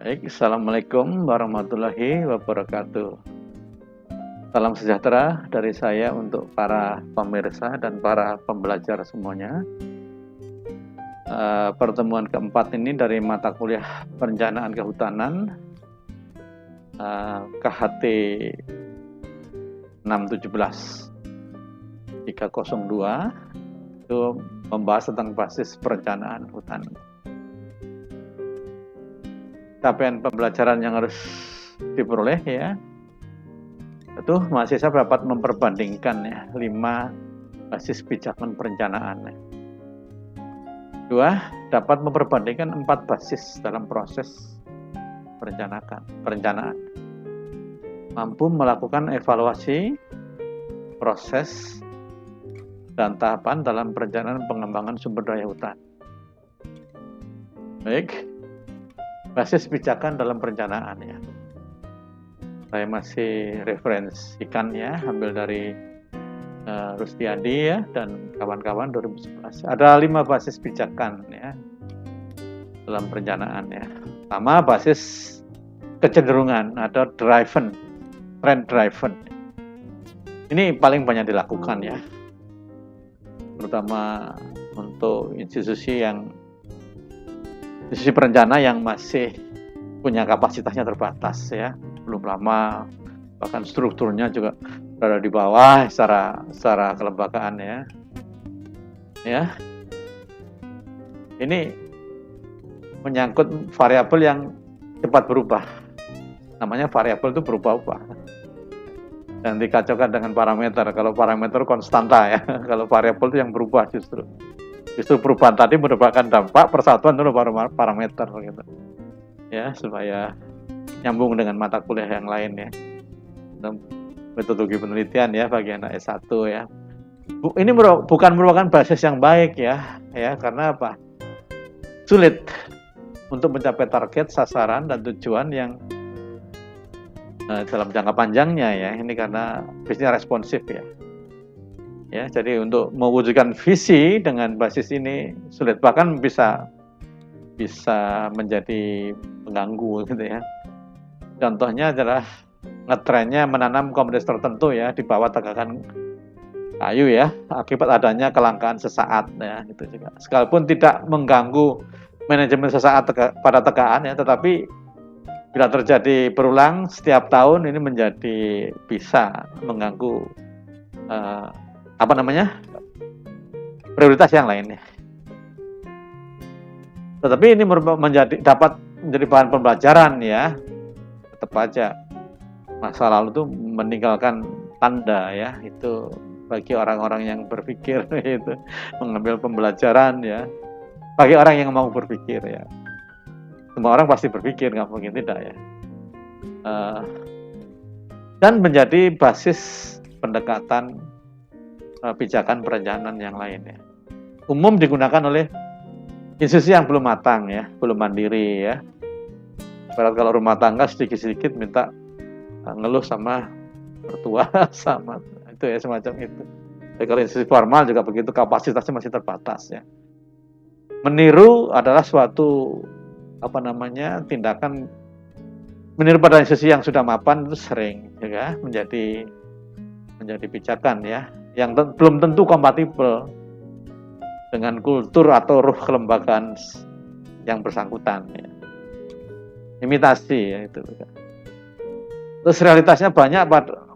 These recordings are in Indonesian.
Baik, Assalamualaikum warahmatullahi wabarakatuh. Salam sejahtera dari saya untuk para pemirsa dan para pembelajar semuanya. Pertemuan keempat ini dari mata kuliah Perencanaan Kehutanan KHT 617 302 itu membahas tentang basis perencanaan hutan. Capaian pembelajaran yang harus diperoleh ya, itu mahasiswa dapat memperbandingkan ya 5 basis pijakan perencanaan. 2, dapat memperbandingkan 4 basis dalam proses perencanaan. Mampu melakukan evaluasi proses dan tahapan dalam perencanaan pengembangan sumber daya hutan. Baik, basis pijakan dalam perencanaan ya. Saya masih referensikan ya, ambil dari Rustiadi ya dan kawan-kawan 2011. Ada 5 basis pijakan ya dalam perencanaan ya. Pertama, basis kecenderungan atau trend driven. Ini paling banyak dilakukan ya, terutama untuk institusi perencana yang masih punya kapasitasnya terbatas ya, belum lama, bahkan strukturnya juga berada di bawah secara kelembagaan ya. Ini menyangkut variabel yang cepat berubah, namanya variabel itu berubah-ubah dan dikacaukan dengan parameter. Kalau parameter konstanta ya, kalau variabel itu yang berubah justru perubahan tadi merupakan dampak persatuan dulu parameter gitu ya, supaya nyambung dengan mata kuliah yang lain ya, metodologi penelitian ya bagi anak S1 ya. Ini bukan merupakan basis yang baik ya, karena apa? Sulit untuk mencapai target, sasaran dan tujuan yang dalam jangka panjangnya ya. Ini karena bisnisnya responsif ya. Jadi untuk mewujudkan visi dengan basis ini sulit, bahkan bisa menjadi pengganggu gitu ya. Contohnya adalah ngetrennya menanam komoditas tertentu ya di bawah tegakan kayu ya, akibat adanya kelangkaan sesaat ya, itu juga. Sekalipun tidak mengganggu manajemen sesaat pada tegaan ya, tetapi bila terjadi berulang setiap tahun ini bisa mengganggu prioritas yang lainnya. Tetapi ini dapat menjadi bahan pembelajaran ya. Tetap aja masa lalu itu meninggalkan tanda ya, itu bagi orang-orang yang berpikir itu mengambil pembelajaran ya, bagi orang yang mau berpikir ya. Semua orang pasti berpikir, nggak mungkin tidak ya. Dan menjadi basis pendekatan pijakan perencanaan yang lain ya. Umum digunakan oleh institusi yang belum matang ya, belum mandiri ya. Kalau rumah tangga sedikit-sedikit minta ngeluh sama mertua sama itu ya, semacam itu. Jadi kalau institusi formal juga begitu, kapasitasnya masih terbatas ya. Meniru adalah suatu tindakan meniru pada institusi yang sudah mapan itu sering ya menjadi pijakan ya, yang belum tentu kompatibel dengan kultur atau ruh kelembagaan yang bersangkutan ya. Imitasi ya itu. Terus realitasnya banyak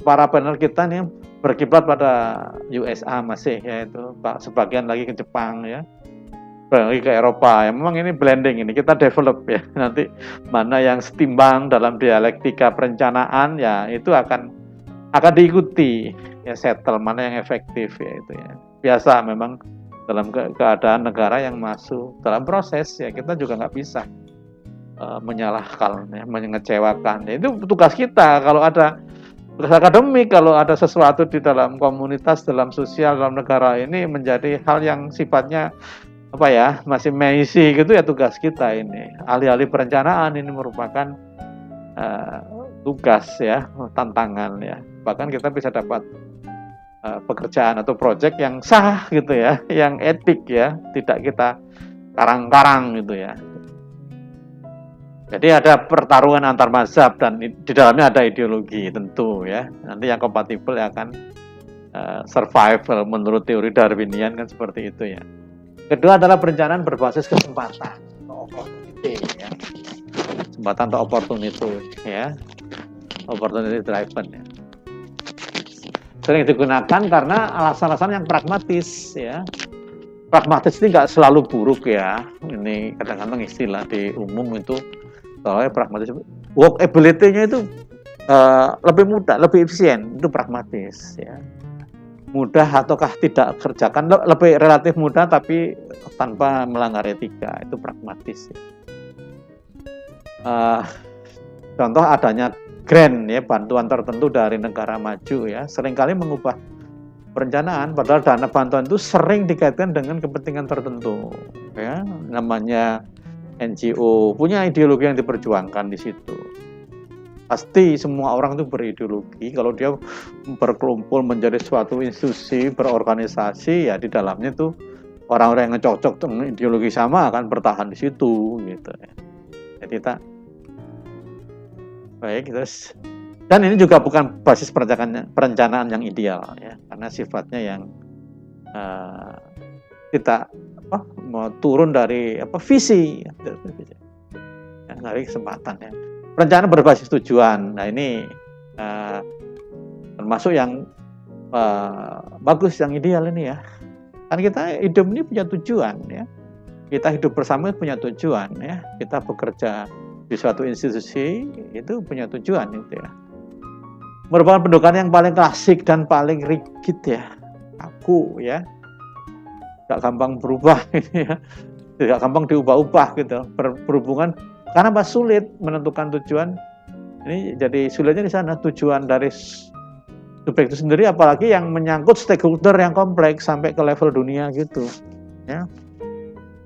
para panel kita nih berkiblat pada USA masih ya, itu sebagian lagi ke Jepang ya, lagi ke Eropa ya. Memang ini blending, ini kita develop ya, nanti mana yang setimbang dalam dialektika perencanaan ya itu akan diikuti ya, settle mana yang efektif ya itu ya. Biasa memang dalam keadaan negara yang masuk dalam proses ya, kita juga nggak bisa menyalahkan ya, mengecewakan ya. Itu tugas kita. Kalau ada tugas akademik, kalau ada sesuatu di dalam komunitas, dalam sosial, dalam negara ini menjadi hal yang sifatnya masih meisi gitu ya, tugas kita ini. Ahli-ahli perencanaan ini merupakan tugas ya, tantangan ya. Bahkan kita bisa dapat pekerjaan atau proyek yang sah gitu ya, yang etik ya, tidak kita karang-karang gitu ya. Jadi ada pertarungan antar mazhab dan di dalamnya ada ideologi tentu ya. Nanti yang kompatibel akan survive menurut teori Darwinian kan seperti itu ya. Kedua adalah perencanaan berbasis kesempatan atau opportunity ya. Kesempatan atau opportunity ya. Opportunity driven ya. Sering digunakan karena alasan-alasan yang pragmatis ya. Pragmatis ini nggak selalu buruk ya. Ini kadang-kadang istilah di umum itu soalnya pragmatis. Workability-nya itu lebih mudah, lebih efisien, itu pragmatis ya. Mudah ataukah tidak kerjakan, lebih relatif mudah tapi tanpa melanggar etika, itu pragmatis ya. Contoh adanya grant ya, bantuan tertentu dari negara maju ya, seringkali mengubah perencanaan, padahal dana bantuan itu sering dikaitkan dengan kepentingan tertentu ya, namanya NGO punya ideologi yang diperjuangkan di situ. Pasti semua orang itu berideologi. Kalau dia berkelumpul menjadi suatu institusi berorganisasi, ya di dalamnya tuh orang-orang yang cocok dengan ideologi sama akan bertahan di situ, gitu ya. Jadi tak baik terus. Dan ini juga bukan basis perencanaan yang ideal ya, karena sifatnya yang kita mau turun dari visi, ya, dari kesempatan ya. Perencanaan berbasis tujuan. Nah ini termasuk yang bagus, yang ideal ini ya. Kan kita hidup ini punya tujuan ya. Kita hidup bersama punya tujuan ya. Kita bekerja di suatu institusi itu punya tujuan itu ya. Merupakan pendudukan yang paling klasik dan paling rigid ya. Aku ya. Gak gampang berubah ini ya. Gak gampang diubah-ubah gitu. Berhubungan karena sulit menentukan tujuan. Ini jadi sulitnya di sana, tujuan dari subjek itu sendiri, apalagi yang menyangkut stakeholder yang kompleks sampai ke level dunia gitu ya.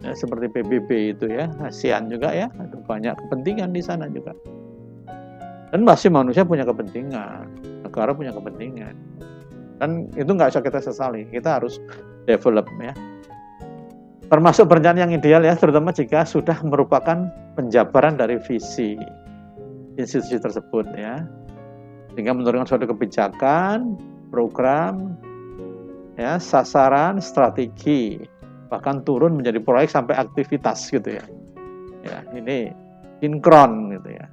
Ya seperti PBB itu ya, ASEAN juga ya, ada banyak kepentingan di sana juga. Dan masih manusia punya kepentingan, negara punya kepentingan. Dan itu nggak bisa kita sesali, kita harus develop ya. Termasuk perencanaan yang ideal ya, terutama jika sudah merupakan penjabaran dari visi institusi tersebut ya, sehingga menurunkan suatu kebijakan, program, ya, sasaran, strategi, bahkan turun menjadi proyek sampai aktivitas gitu ya. Ya ini sinkron gitu ya.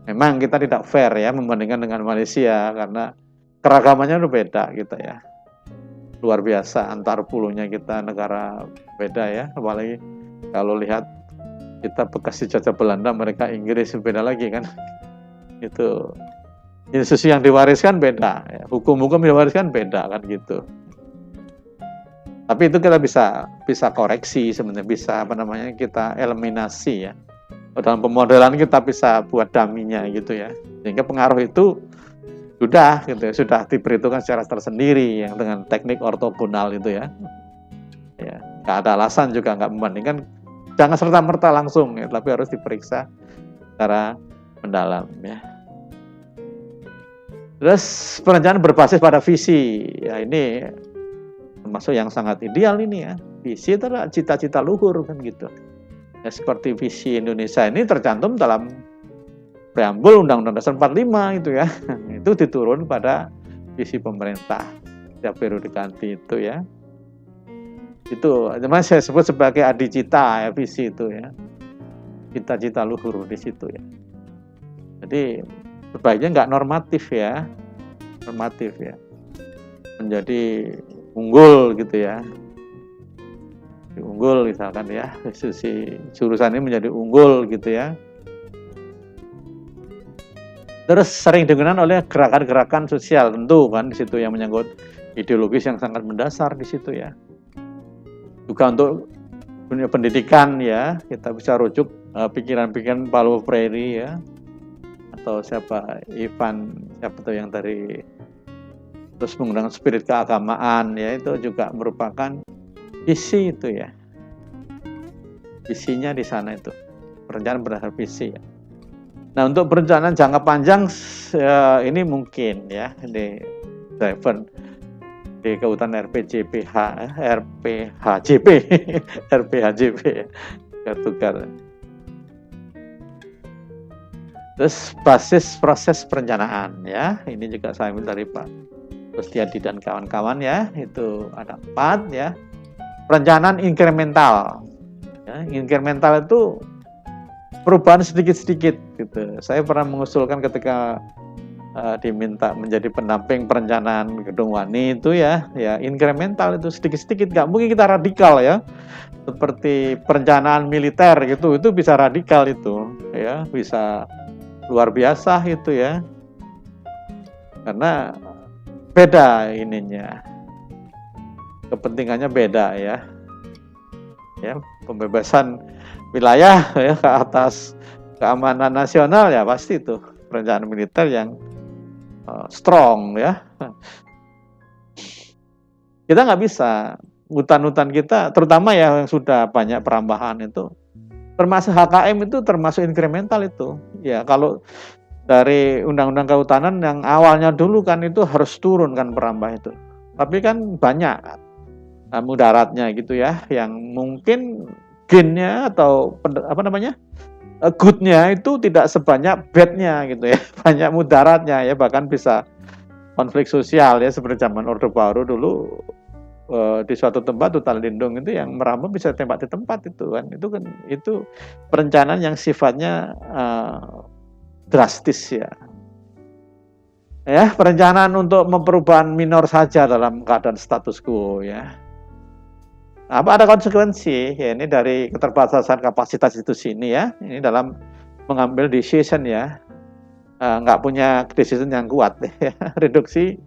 Memang kita tidak fair ya membandingkan dengan Malaysia karena keragamannya udah beda gitu ya. Luar biasa, antar puluhnya kita negara beda ya, apalagi kalau lihat kita bekas dijajah Belanda, mereka Inggris, beda lagi kan. Itu institusi yang diwariskan beda ya. Hukum-hukum diwariskan beda kan gitu. Tapi itu kita bisa koreksi sebenarnya, bisa kita eliminasi ya. Dalam pemodelan kita bisa buat daminya gitu ya, sehingga pengaruh itu sudah diperhitungkan secara tersendiri yang dengan teknik ortogonal itu ya. Ya, nggak ada alasan juga nggak membandingkan, jangan serta-merta langsung ya, tapi harus diperiksa secara mendalam ya. Terus perencanaan berbasis pada visi, ya ini termasuk yang sangat ideal ini ya. Visi itu adalah cita-cita luhur kan gitu. Ya, seperti visi Indonesia ini tercantum dalam preambul Undang-Undang Dasar 45 itu ya. Itu diturun pada visi pemerintah setiap periode ganti itu ya. Itu namanya saya sebut sebagai adicita ya, visi itu ya. Cita-cita luhur di situ ya. Jadi sebaiknya nggak normatif ya. Normatif ya. Menjadi unggul gitu ya. Unggul misalkan ya, institusi jurusan ini menjadi unggul gitu ya. Terus sering digunakan oleh gerakan-gerakan sosial tentu kan di situ yang menyangkut ideologis yang sangat mendasar di situ ya. Juga untuk dunia pendidikan ya, kita bisa rujuk pikiran-pikiran Paulo Freire ya, atau Ivan tuh yang dari, terus menggunakan spirit keagamaan ya, itu juga merupakan visi itu ya. Visinya di sana itu perencanaan berdasar visi ya. Nah untuk perencanaan jangka panjang ini mungkin ya di driven di Kehutanan RPJP ya, tukar. Terus basis proses perencanaan ya, ini juga saya ambil dari Pak Rustiadi dan kawan-kawan ya, itu ada 4 ya. Perencanaan inkremental. Ya, inkremental itu perubahan sedikit-sedikit gitu. Saya pernah mengusulkan ketika diminta menjadi pendamping perencanaan Gedung Wani itu ya inkremental itu sedikit-sedikit, nggak mungkin kita radikal ya. Seperti perencanaan militer gitu, itu bisa radikal itu ya, bisa luar biasa itu ya, karena beda ininya, kepentingannya beda ya, pembebasan wilayah ya ke atas keamanan nasional ya pasti itu perencanaan militer yang strong ya. Kita nggak bisa, hutan-hutan kita terutama ya yang sudah banyak perambahan itu, termasuk HKM itu termasuk inkremental itu. Ya kalau dari undang-undang kehutanan yang awalnya dulu kan itu harus turun kan perambah itu. Tapi kan banyak mudaratnya gitu ya, yang mungkin gainnya atau good-nya itu tidak sebanyak bad-nya gitu ya. Banyak mudaratnya ya, bahkan bisa konflik sosial ya, seperti zaman Orde Baru dulu. Di suatu tempat hutan lindung itu yang merambah bisa tembak di tempat itu kan, itu perencanaan yang sifatnya drastis ya. Perencanaan untuk perubahan minor saja dalam keadaan status quo ya. Apa ada konsekuensi ya, ini dari keterbatasan kapasitas institusi ini ya, ini dalam mengambil decision ya, nggak punya decision yang kuat ya. Reduksi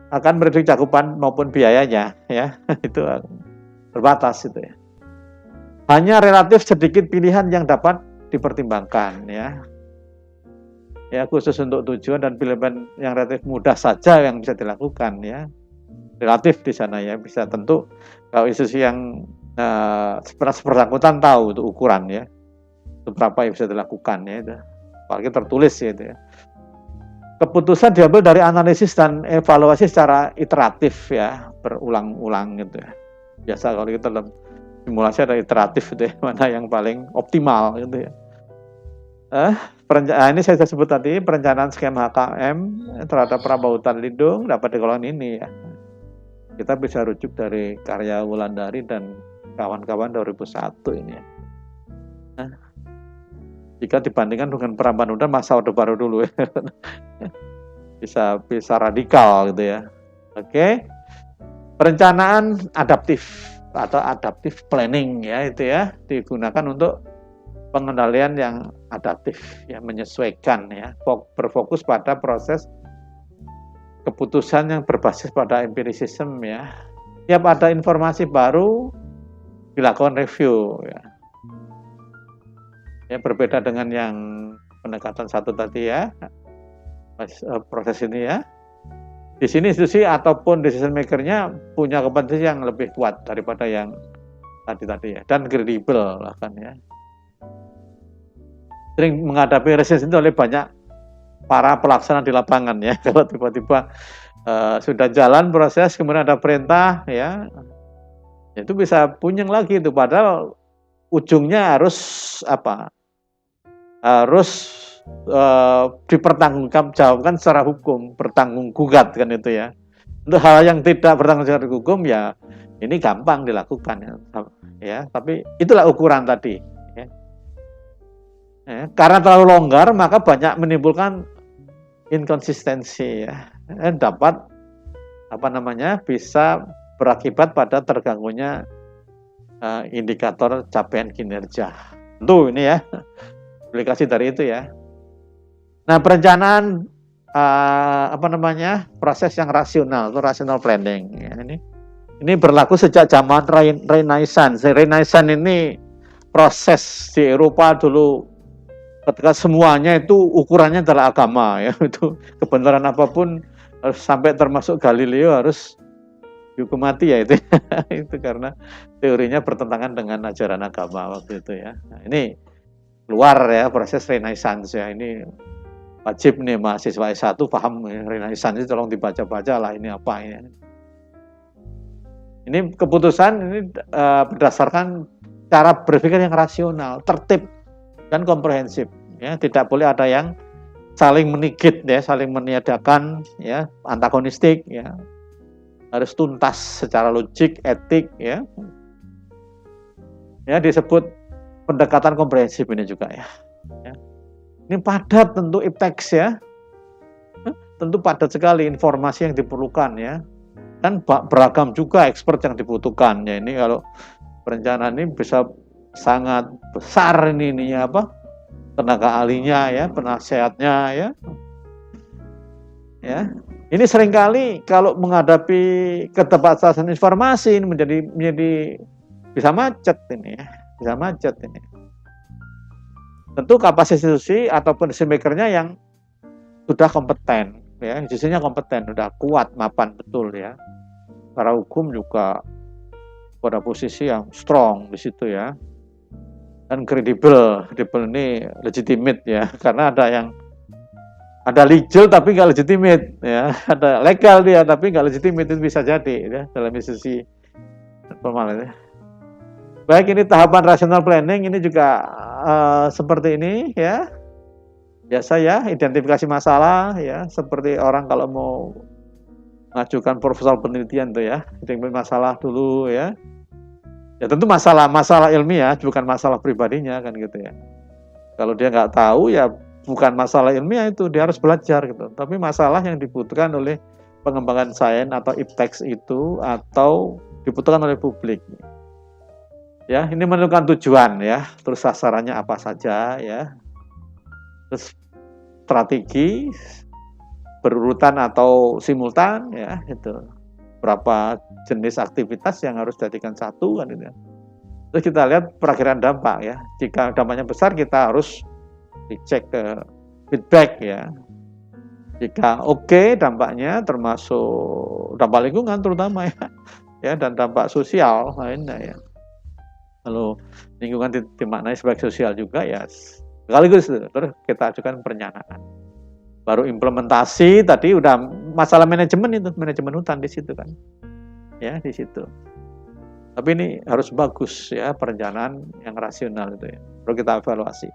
akan mereduksi cakupan maupun biayanya ya, itu terbatas itu ya. Hanya relatif sedikit pilihan yang dapat dipertimbangkan ya. Ya khusus untuk tujuan dan pilihan yang relatif mudah saja yang bisa dilakukan ya. Relatif di sana ya, bisa tentu kalau institusi yang bersangkutan tahu itu ukuran ya, itu berapa yang bisa dilakukan ya, itu apalagi tertulis ya itu ya. Keputusan diambil dari analisis dan evaluasi secara iteratif ya, berulang-ulang gitu ya. Biasa kalau kita dalam simulasi ada iteratif gitu ya, mana yang paling optimal gitu ya. Ini saya sebut tadi perencanaan skema HKM terhadap perambah hutan lindung dapat digolongkan ini ya. Kita bisa rujuk dari karya Wulandari dan kawan-kawan 2001 ini ya. Jika dibandingkan dengan perambahan hutan masa Orde Baru dulu ya. bisa radikal gitu ya. Oke. Perencanaan adaptif atau adaptive planning ya, itu ya digunakan untuk pengendalian yang adaptif ya, menyesuaikan ya, berfokus pada proses keputusan yang berbasis pada empirisisme ya. Tiap ada informasi baru dilakukan review ya. Ya berbeda dengan yang pendekatan satu tadi ya, proses ini ya. Di sini institusi ataupun decision maker-nya punya kompetensi yang lebih kuat daripada yang tadi ya, dan kredibel bahkan ya. Sering menghadapi resistance oleh banyak para pelaksana di lapangan ya. Kalau tiba-tiba sudah jalan proses kemudian ada perintah ya, itu bisa punyeng lagi itu, padahal ujungnya harus dipertanggungjawabkan secara hukum, bertanggung gugat kan itu ya. Untuk hal yang tidak bertanggung jawab hukum ya ini gampang dilakukan ya, tapi itulah ukuran tadi ya. Karena terlalu longgar maka banyak menimbulkan inkonsistensi ya, dapat bisa berakibat pada terganggunya indikator capaian kinerja. Tentu ini ya aplikasi dari itu ya. Nah, perencanaan proses yang rasional atau rational planning ya, ini berlaku sejak zaman Renaissance. Renaissance ini proses di Eropa dulu ketika semuanya itu ukurannya adalah agama ya, itu kebenaran apapun harus sampai termasuk Galileo harus dihukum mati ya itu. Itu karena teorinya bertentangan dengan ajaran agama waktu itu ya. Nah, ini luar ya proses Renaissance ya, ini wajib nih mahasiswa S1 paham Renaissance itu, tolong dibaca-baca lah ini apa ini. Ini keputusan ini berdasarkan cara berpikir yang rasional, tertib dan komprehensif ya, tidak boleh ada yang saling menigit ya, saling meniadakan ya, antagonistik ya. Harus tuntas secara logik, etik ya. Ya, disebut pendekatan komprehensif ini juga ya. Ini padat tentu ipteks ya. Tentu padat sekali informasi yang diperlukan ya. Dan beragam juga expert yang dibutuhkan ya. Ini kalau perencanaan ini bisa sangat besar ini apa? Tenaga ahlinya ya, penasehatnya ya. Ya. Ini seringkali kalau menghadapi keterbatasan informasi ini menjadi bisa macet ini ya. Bisa macet ini. Tentu kapasitas institusi ataupun decision maker-nya yang sudah kompeten ya, institusinya kompeten, sudah kuat, mapan betul ya. Para hukum juga pada posisi yang strong di situ ya. Dan kredibel ini legitimate ya, karena ada legal tapi nggak legitimate ya, ada legal dia tapi nggak legitimate, itu bisa jadi ya dalam institusi formal ya. Baik, ini tahapan rational planning ini juga seperti ini ya. Biasa ya, identifikasi masalah ya, seperti orang kalau mau mengajukan proposal penelitian tuh ya, identifikasi masalah dulu ya. Ya tentu masalah ilmiah, bukan masalah pribadinya kan gitu ya. Kalau dia nggak tahu ya bukan masalah ilmiah itu, dia harus belajar gitu. Tapi masalah yang dibutuhkan oleh pengembangan sains atau ipteks itu, atau dibutuhkan oleh publik. Ya, ini menentukan tujuan ya, terus sasarannya apa saja ya. Terus strategi berurutan atau simultan ya, itu berapa jenis aktivitas yang harus dijadikan satu kan itu. Terus kita lihat perakhiran dampak ya. Jika dampaknya besar kita harus dicek ke feedback ya. Jika oke dampaknya, termasuk dampak lingkungan terutama ya, dan dampak sosial lainnya ya. Kalau lingkungan dimaknai sebagai sosial juga ya, sekaligus terus kita ajukan perencanaan. Baru implementasi tadi udah masalah manajemen itu, manajemen hutan di situ kan. Ya, di situ. Tapi ini harus bagus ya, perencanaan yang rasional itu ya. Perlu kita evaluasi.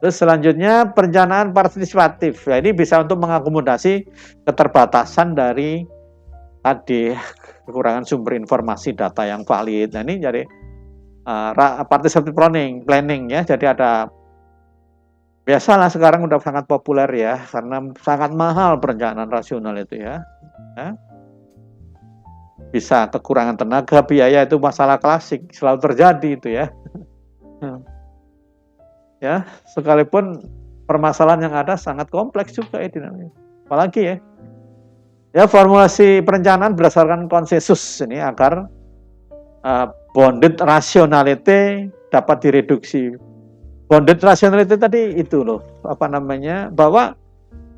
Terus selanjutnya perencanaan partisipatif. Ya, ini bisa untuk mengakomodasi keterbatasan dari tadi kekurangan sumber informasi data yang valid. Nah, ini jadi participative planning ya. Jadi ada, biasalah sekarang udah sangat populer ya, karena sangat mahal perencanaan rasional itu ya. Bisa kekurangan tenaga, biaya, itu masalah klasik, selalu terjadi itu ya. Ya, sekalipun permasalahan yang ada sangat kompleks juga ya dinamika. Apalagi ya formulasi perencanaan berdasarkan konsensus ini agar bounded rationality dapat direduksi. Bounded rationality tadi itu loh, apa namanya, bahwa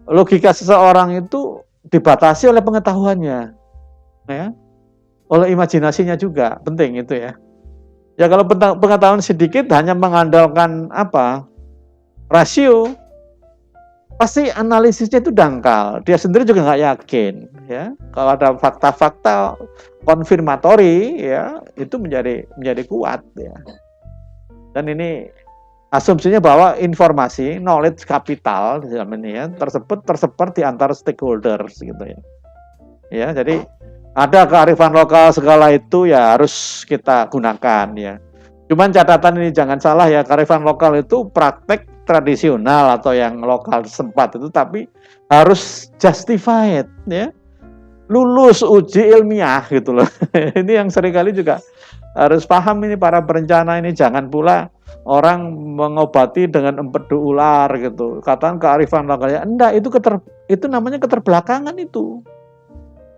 logika seseorang itu dibatasi oleh pengetahuannya, ya, oleh imajinasinya juga, penting itu ya. Ya kalau pengetahuan sedikit hanya mengandalkan apa, rasio, pasti analisisnya itu dangkal. Dia sendiri juga nggak yakin, ya. Kalau ada fakta-fakta konfirmatori, ya, itu menjadi kuat, ya. Dan ini asumsinya bahwa informasi, knowledge capital dalam ini ya, tersebar di antara stakeholders gitu ya. Ya, jadi ada kearifan lokal segala itu ya harus kita gunakan ya. Cuman catatan ini jangan salah ya, kearifan lokal itu praktek tradisional atau yang lokal sempat itu, tapi harus justified ya. Lulus uji ilmiah gitu loh. Ini yang seringkali juga harus paham ini para perencana ini, jangan pula orang mengobati dengan empedu ular gitu. Katakan kearifan lokalnya, enggak, itu namanya keterbelakangan itu.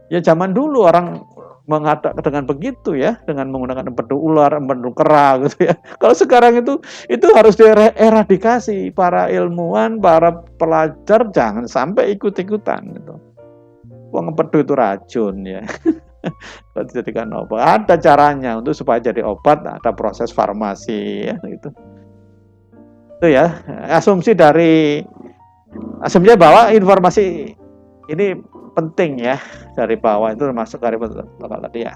Ya zaman dulu orang mengatakan dengan begitu ya, dengan menggunakan empedu ular, empedu kera gitu ya. Kalau sekarang itu harus dieradikasi, para ilmuwan, para pelajar jangan sampai ikut-ikutan gitu. Wong empedu itu racun ya. Kalau dijadikan obat, ada caranya untuk supaya jadi obat, ada proses farmasi ya gitu. Itu ya, asumsinya bahwa informasi ini penting ya, dari bawah itu termasuk kearifan lokal tadi ya.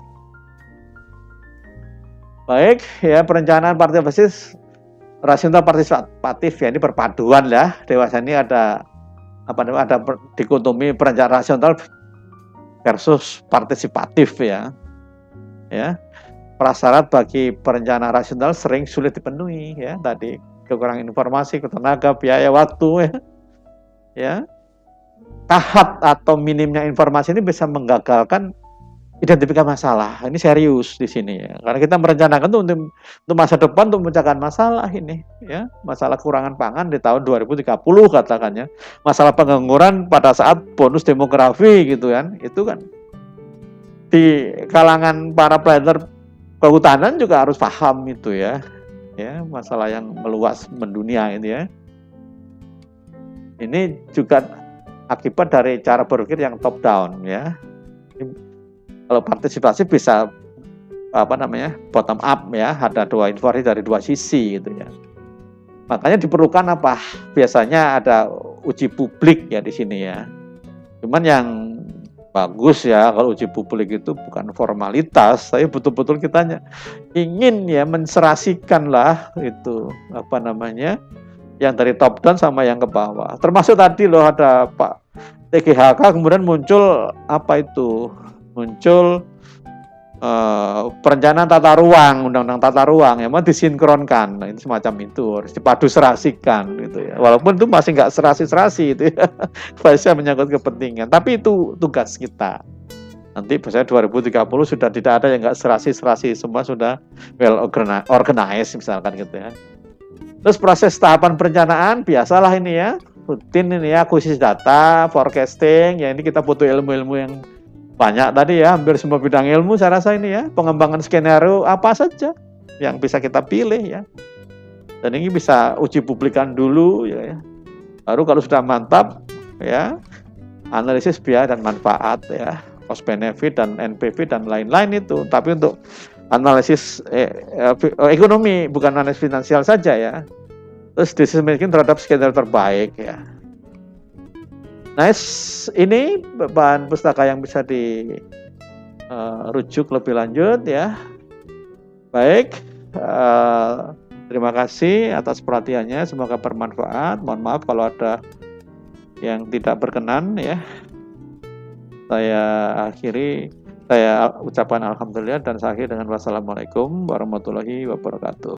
Baik, ya, perencanaan partisipatif rasional partisipatif ya, ini perpaduan ya. Dewasa ini ada dikotomi perencanaan rasional versus partisipatif ya. Ya. Prasyarat bagi perencanaan rasional sering sulit dipenuhi ya, tadi kekurangan informasi, tenaga, biaya, waktu ya. Ya. Kahat atau minimnya informasi ini bisa menggagalkan identifikasi masalah. Ini serius di sini ya. Karena kita merencanakan tuh untuk masa depan, untuk memecahkan masalah ini ya. Masalah kurangan pangan di tahun 2030 katakannya. Masalah pengangguran pada saat bonus demografi gitu kan. Itu kan di kalangan para planner kehutanan juga harus paham itu ya. Ya, masalah yang meluas mendunia ini ya. Ini juga akibat dari cara berpikir yang top down ya. Kalau partisipasi bisa bottom up ya, ada dua informasi dari dua sisi gitu ya. Makanya diperlukan apa? Biasanya ada uji publik ya di sini ya. Cuman yang bagus ya kalau uji publik itu bukan formalitas, tapi betul-betul kita ingin ya menserasikan lah itu yang dari top down sama yang ke bawah. Termasuk tadi loh ada Pak TGHK kemudian muncul perencanaan tata ruang, undang-undang tata ruang, memang disinkronkan, nah, ini semacam itu harus dipadu serasikan gitu ya. Walaupun itu masih nggak serasi-serasi itu ya, masih menyangkut kepentingan. Tapi itu tugas kita. Nanti biasanya 2030 sudah tidak ada yang nggak serasi-serasi, semua sudah well organized misalkan gitu ya. Terus proses tahapan perencanaan biasalah ini ya, rutin ini ya, akuisisi data, forecasting, ya ini kita butuh ilmu-ilmu yang banyak tadi ya, hampir semua bidang ilmu saya rasa ini ya, pengembangan skenario apa saja yang bisa kita pilih ya. Dan ini bisa uji publikan dulu ya. Baru kalau sudah mantap ya, analisis biaya dan manfaat ya, cost benefit dan NPV dan lain-lain itu. Tapi untuk analisis ekonomi bukan analisis finansial saja ya. Terus decision making terhadap skenario terbaik ya. Nice, ini bahan pustaka yang bisa dirujuk lebih lanjut ya. Baik, terima kasih atas perhatiannya, semoga bermanfaat. Mohon maaf kalau ada yang tidak berkenan ya. Saya ucapkan alhamdulillah dan saya akhiri dengan wassalamualaikum warahmatullahi wabarakatuh.